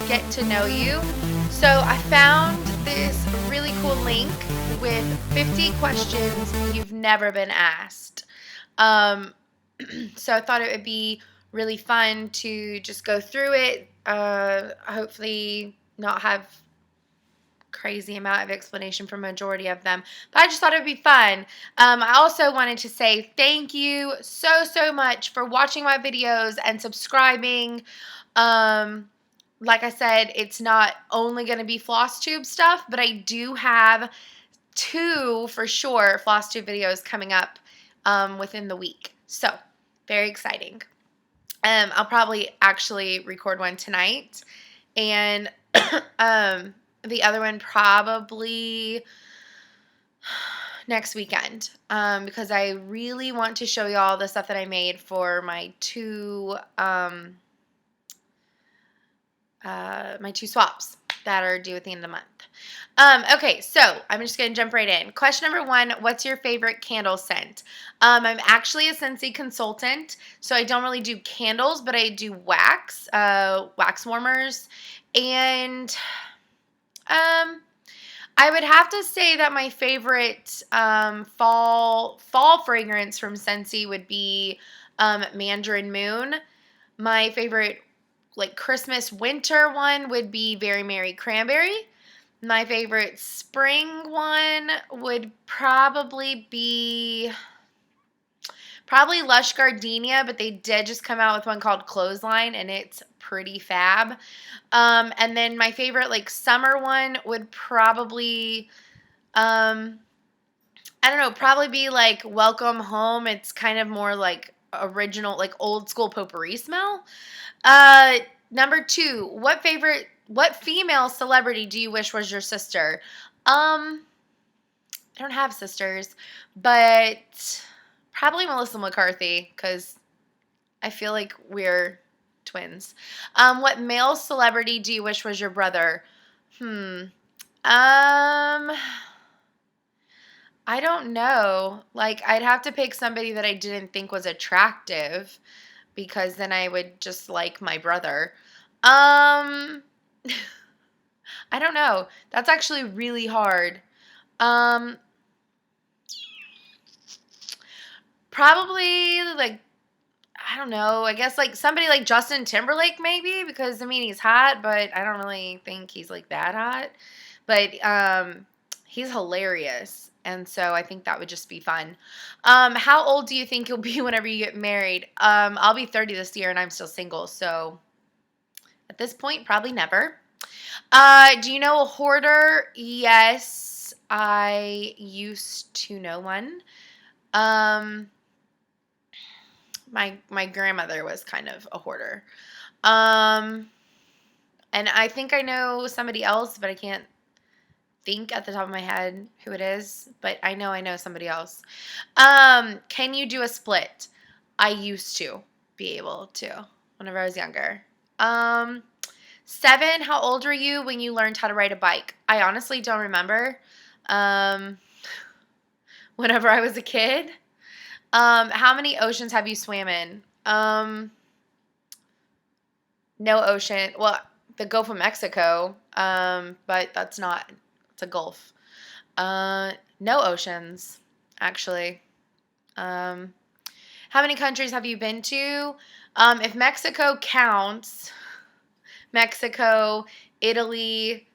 get to know you. So I found this really cool link with 50 questions you've never been asked. Um, so I thought it would be really fun to just go through it. Hopefully, not have crazy amount of explanation for majority of them, but I just thought it would be fun. I also wanted to say thank you so much for watching my videos and subscribing. Like I said, it's not only going to be floss tube stuff, but I do have 2 for sure floss tube videos coming up within the week, so very exciting. I'll probably actually record one tonight, and the other one probably next weekend, because I really want to show y'all the stuff that I made for my 2 swaps that are due at the end of the month. Okay, so I'm just going to jump right in. Question number 1, what's your favorite candle scent? I'm actually a Scentsy consultant, so I don't really do candles, but I do wax warmers, and I would have to say that my favorite fall fragrance from Scentsy would be Mandarin Moon. My favorite Christmas winter one would be Very Merry Cranberry. My favorite spring one would probably be Lush Gardenia, but they did just come out with one called Clothesline, and it's pretty fab. And then my favorite summer one would probably I don't know, probably be Welcome Home. It's kind of more original, old school potpourri smell. Number 2, what female celebrity do you wish was your sister? I don't have sisters, but probably Melissa McCarthy, because I feel like we're twins. What male celebrity do you wish was your brother? I don't know. I'd have to pick somebody that I didn't think was attractive, because then I would just like my brother. I don't know. That's actually really hard. Probably I don't know. I guess somebody like Justin Timberlake maybe, because I mean he's hot, but I don't really think he's that hot. But he's hilarious. And so I think that would just be fun. How old do you think you'll be whenever you get married? I'll be 30 this year and I'm still single. So at this point, probably never. Do you know a hoarder? Yes, I used to know one. My grandmother was kind of a hoarder. And I think I know somebody else, but I can't think at the top of my head who it is, but I know somebody else. Can you do a split? I used to be able to whenever I was younger. 7, how old were you when you learned how to ride a bike? I honestly don't remember. Whenever I was a kid. How many oceans have you swam in? No ocean. Well, the Gulf of Mexico, but that's not. It's a gulf. No oceans, actually. How many countries have you been to? If Mexico counts, Mexico, Italy,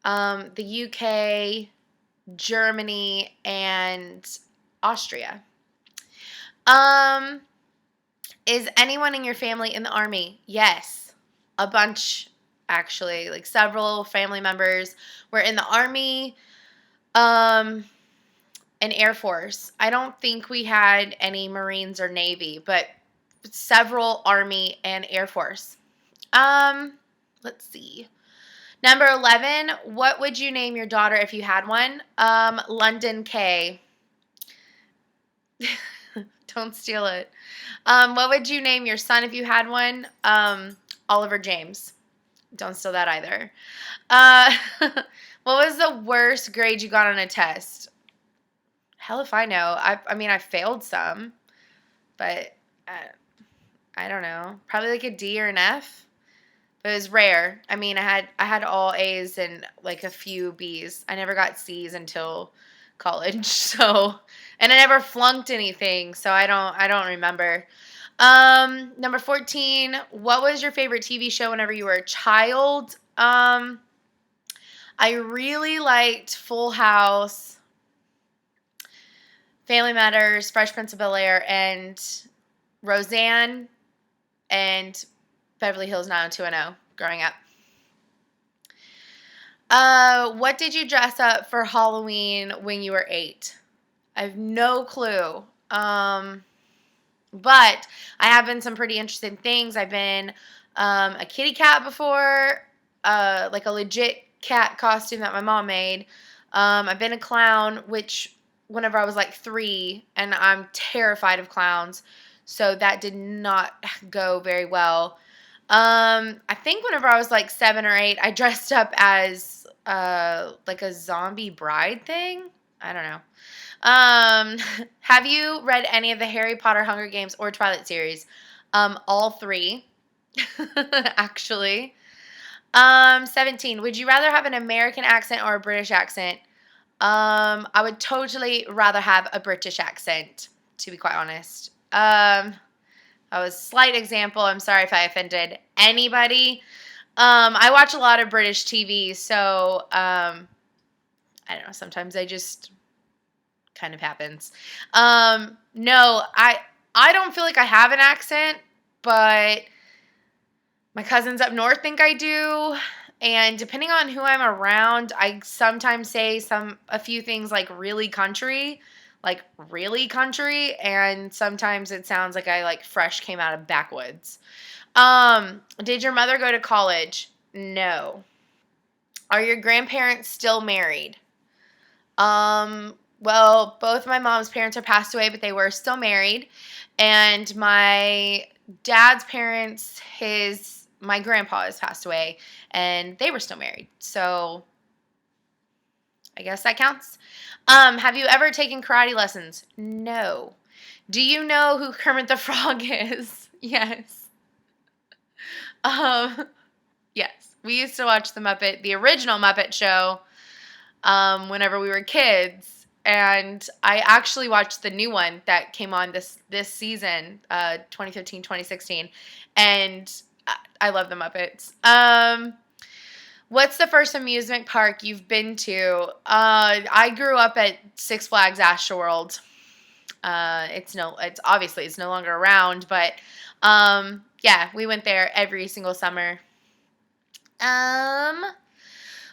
the UK, Germany, and Austria. Is anyone in your family in the Army? Yes. A bunch, actually. Several family members were in the Army, and Air Force. I don't think we had any Marines or Navy, but several Army and Air Force. Let's see. Number 11, what would you name your daughter if you had one? London K. Don't steal it. What would you name your son if you had one? Oliver James. Don't steal that either. What was the worst grade you got on a test? Hell if I know. I mean, I failed some, but I don't know. Probably a D or an F. It was rare. I mean, I had all A's and like a few B's. I never got C's until college. So, and I never flunked anything, so I don't remember. Number 14, what was your favorite TV show whenever you were a child? I really liked Full House, Family Matters, Fresh Prince of Bel-Air, and Roseanne, and Beverly Hills 90210 growing up. What did you dress up for Halloween when you were 8? I have no clue. But I have been some pretty interesting things. I've been a kitty cat before, like a legit cat costume that my mom made. I've been a clown, which whenever I was like 3, and I'm terrified of clowns, so that did not go very well. I think whenever I was like 7 or 8, I dressed up as like a zombie bride thing. I don't know. Have you read any of the Harry Potter, Hunger Games, or Twilight series? All 3, actually. 17. Would you rather have an American accent or a British accent? I would totally rather have a British accent, to be quite honest. That was a slight example. I'm sorry if I offended anybody. I watch a lot of British TV, so I don't know. Sometimes I just kind of happens. No, I don't feel like I have an accent, but my cousins up north think I do. And depending on who I'm around, I sometimes say a few things like really country, and sometimes it sounds like I like fresh came out of backwoods. Did your mother go to college? No. Are your grandparents still married? Well, both my mom's parents are passed away, but they were still married. And my dad's parents, my grandpa has passed away, and they were still married. So I guess that counts. Have you ever taken karate lessons? No. Do you know who Kermit the Frog is? Yes. Yes. We used to watch the original Muppet Show, whenever we were kids, and I actually watched the new one that came on this season, 2015, 2016, and I love the Muppets. What's the first amusement park you've been to? I grew up at Six Flags Astroworld. It's obviously it's no longer around, but yeah, we went there every single summer.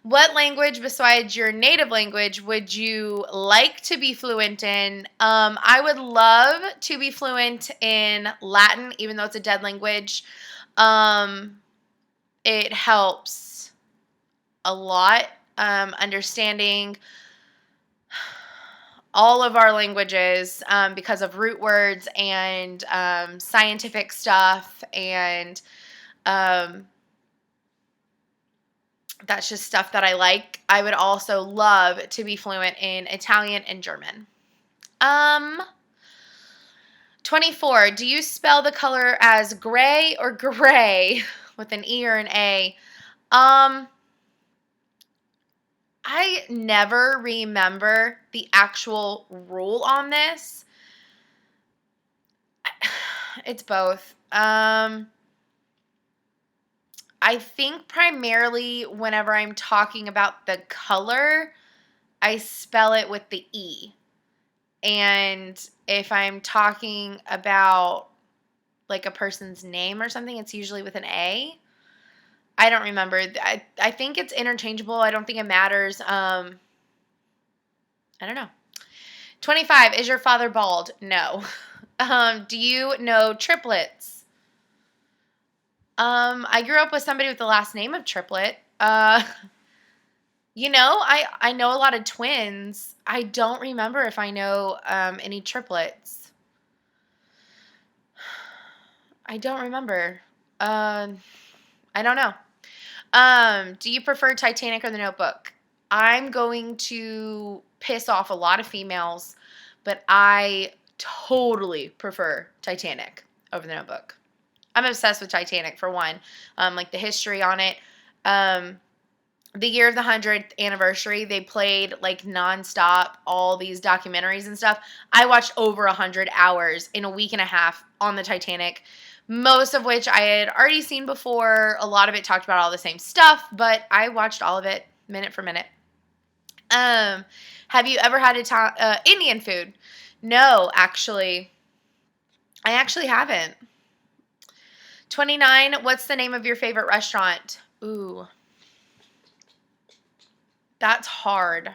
What language besides your native language would you like to be fluent in? I would love to be fluent in Latin, even though it's a dead language. It helps a lot, understanding all of our languages, because of root words and scientific stuff, and that's just stuff that I like. I would also love to be fluent in Italian and German. 24. Do you spell the color as gray or gray with an E or an A? I never remember the actual rule on this. It's both. I think primarily whenever I'm talking about the color, I spell it with the E. And if I'm talking about like a person's name or something, it's usually with an A. I don't remember. I think it's interchangeable. I don't think it matters. I don't know. 25. Is your father bald? No. Do you know triplets? I grew up with somebody with the last name of Triplet. I know a lot of twins. I don't remember if I know any triplets. I don't remember. I don't know. Do you prefer Titanic or The Notebook? I'm going to piss off a lot of females, but I totally prefer Titanic over The Notebook. I'm obsessed with Titanic for one. Like the history on it. The year of the 100th anniversary, they played like nonstop all these documentaries and stuff. I watched over 100 hours in a week and a half on the Titanic, most of which I had already seen before. A lot of it talked about all the same stuff, but I watched all of it minute for minute. Have you ever had Indian food? No, actually. I actually haven't. 29, what's the name of your favorite restaurant? Ooh. That's hard.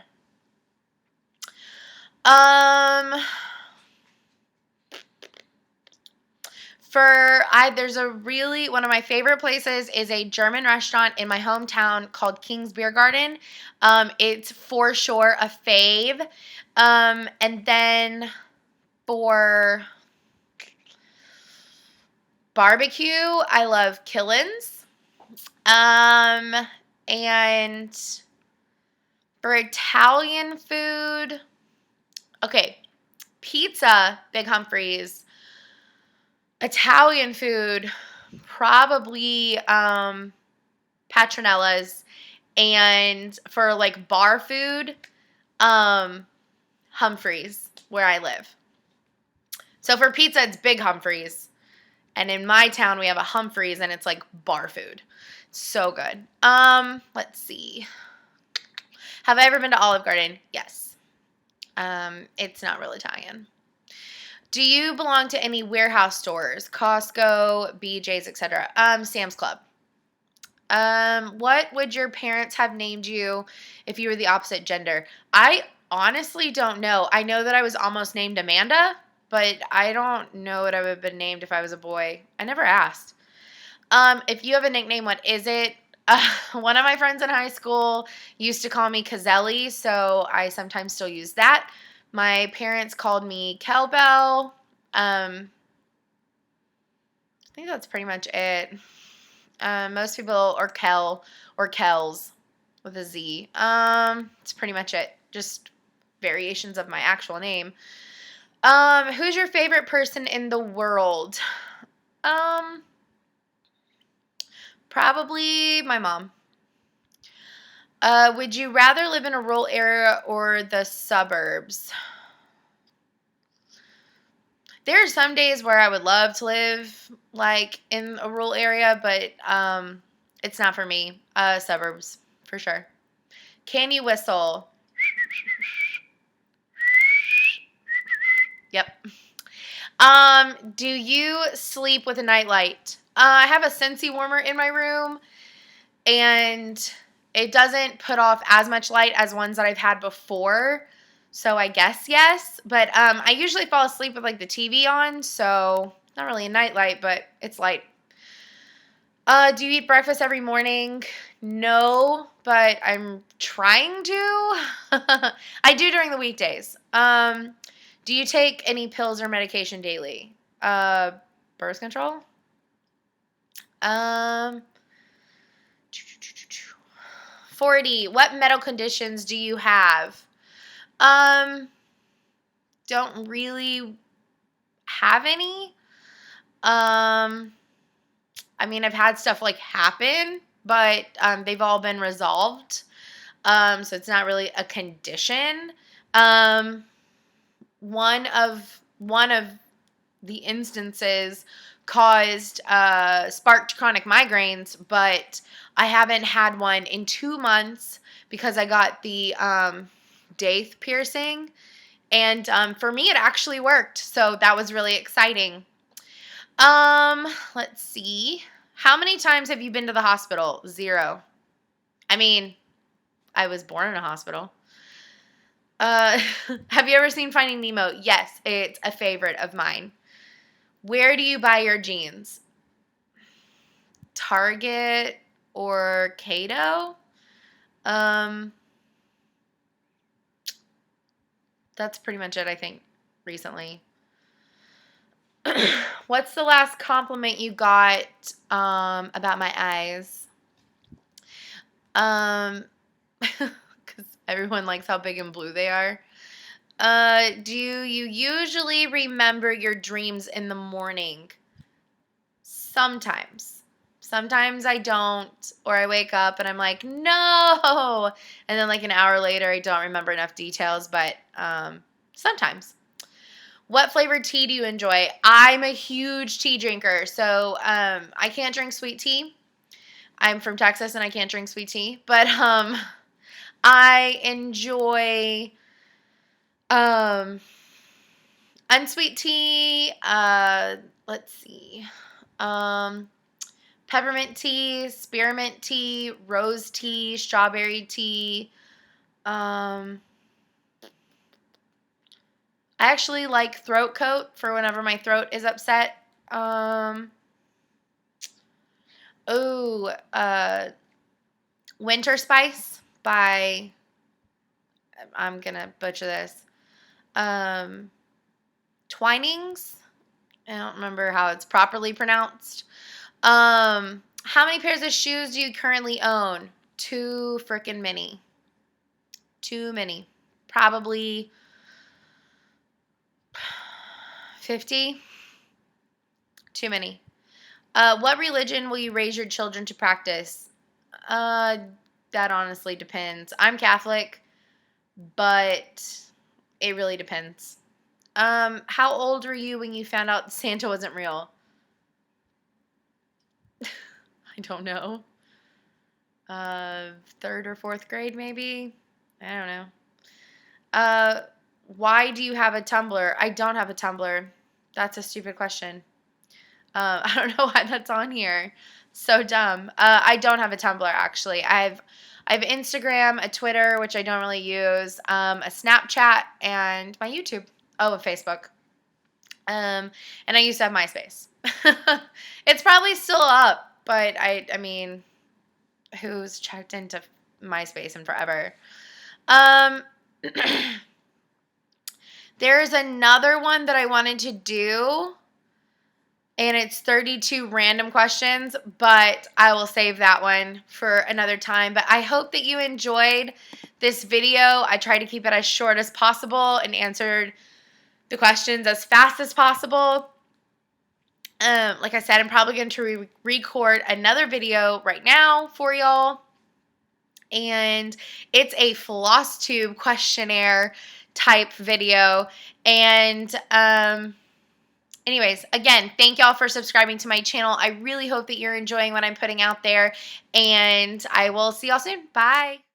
There's one of my favorite places is a German restaurant in my hometown called King's Beer Garden. It's for sure a fave. And then for barbecue, I love Killen's. And for Italian food, okay, pizza, Big Humphreys. Italian food, probably Patronella's. And for like bar food, Humphreys, where I live. So for pizza, it's Big Humphreys. And in my town, we have a Humphreys, and it's like bar food. So good. Let's see. Have I ever been to Olive Garden? Yes. It's not real Italian. Do you belong to any warehouse stores? Costco, BJ's, etc. Sam's Club. What would your parents have named you if you were the opposite gender? I honestly don't know. I know that I was almost named Amanda, but I don't know what I would have been named if I was a boy. I never asked. If you have a nickname, what is it? One of my friends in high school used to call me Cazelli, so I sometimes still use that. My parents called me Kelbell. I think that's pretty much it. Most people, or Kel, or Kells with a Z. It's pretty much it. Just variations of my actual name. Who's your favorite person in the world? Probably my mom. Would you rather live in a rural area or the suburbs? There are some days where I would love to live like in a rural area, but it's not for me. Suburbs for sure. Can you whistle? Yep. Do you sleep with a nightlight? I have a Scentsy warmer in my room, and it doesn't put off as much light as ones that I've had before. So I guess yes. But I usually fall asleep with like the TV on, so not really a nightlight, but it's light. Do you eat breakfast every morning? No, but I'm trying to. I do during the weekdays. Do you take any pills or medication daily? Birth control? 40. What medical conditions do you have? Don't really have any. I mean, I've had stuff like happen, but they've all been resolved. So it's not really a condition. One of the instances caused sparked chronic migraines, but I haven't had one in 2 months because I got the daith piercing, and for me it actually worked, so that was really exciting. Let's see. How many times have you been to the hospital? 0. I mean, I was born in a hospital. Have you ever seen Finding Nemo? Yes, it's a favorite of mine. Where do you buy your jeans? Target or Cato? That's pretty much it, I think, recently. What's the last compliment you got about my eyes? Because everyone likes how big and blue they are. Do you usually remember your dreams in the morning? Sometimes. Sometimes I don't, or I wake up and I'm like, no. And then like an hour later, I don't remember enough details, but sometimes. What flavored tea do you enjoy? I'm a huge tea drinker, so I can't drink sweet tea. I'm from Texas and I can't drink sweet tea, but I enjoy um, unsweet tea. Let's see. Um, Peppermint tea, spearmint tea, rose tea, strawberry tea. Um, I actually like throat coat for whenever my throat is upset. Um, oh, Winter Spice by, I'm gonna butcher this. Um, Twinings. I don't remember how it's properly pronounced. How many pairs of shoes do you currently own? Too freaking many. Too many. Probably 50. Too many. What religion will you raise your children to practice? Uh, that honestly depends. I'm Catholic, but it really depends. How old were you when you found out Santa wasn't real? I don't know. Third or fourth grade, maybe? I don't know. Uh, why do you have a Tumblr? I don't have a Tumblr. That's a stupid question. I don't know why that's on here. So dumb. I don't have a Tumblr actually. I have Instagram, a Twitter, which I don't really use, a Snapchat, and my YouTube. Oh, and Facebook. And I used to have MySpace. It's probably still up, but I mean, who's checked into MySpace in forever? Um, there's another one that I wanted to do, and it's 32 random questions, but I will save that one for another time. But I hope that you enjoyed this video. I tried to keep it as short as possible and answered the questions as fast as possible. Like I said, I'm probably going to record another video right now for y'all. And it's a floss tube questionnaire type video. And anyways, again, thank y'all for subscribing to my channel. I really hope that you're enjoying what I'm putting out there. And I will see y'all soon. Bye.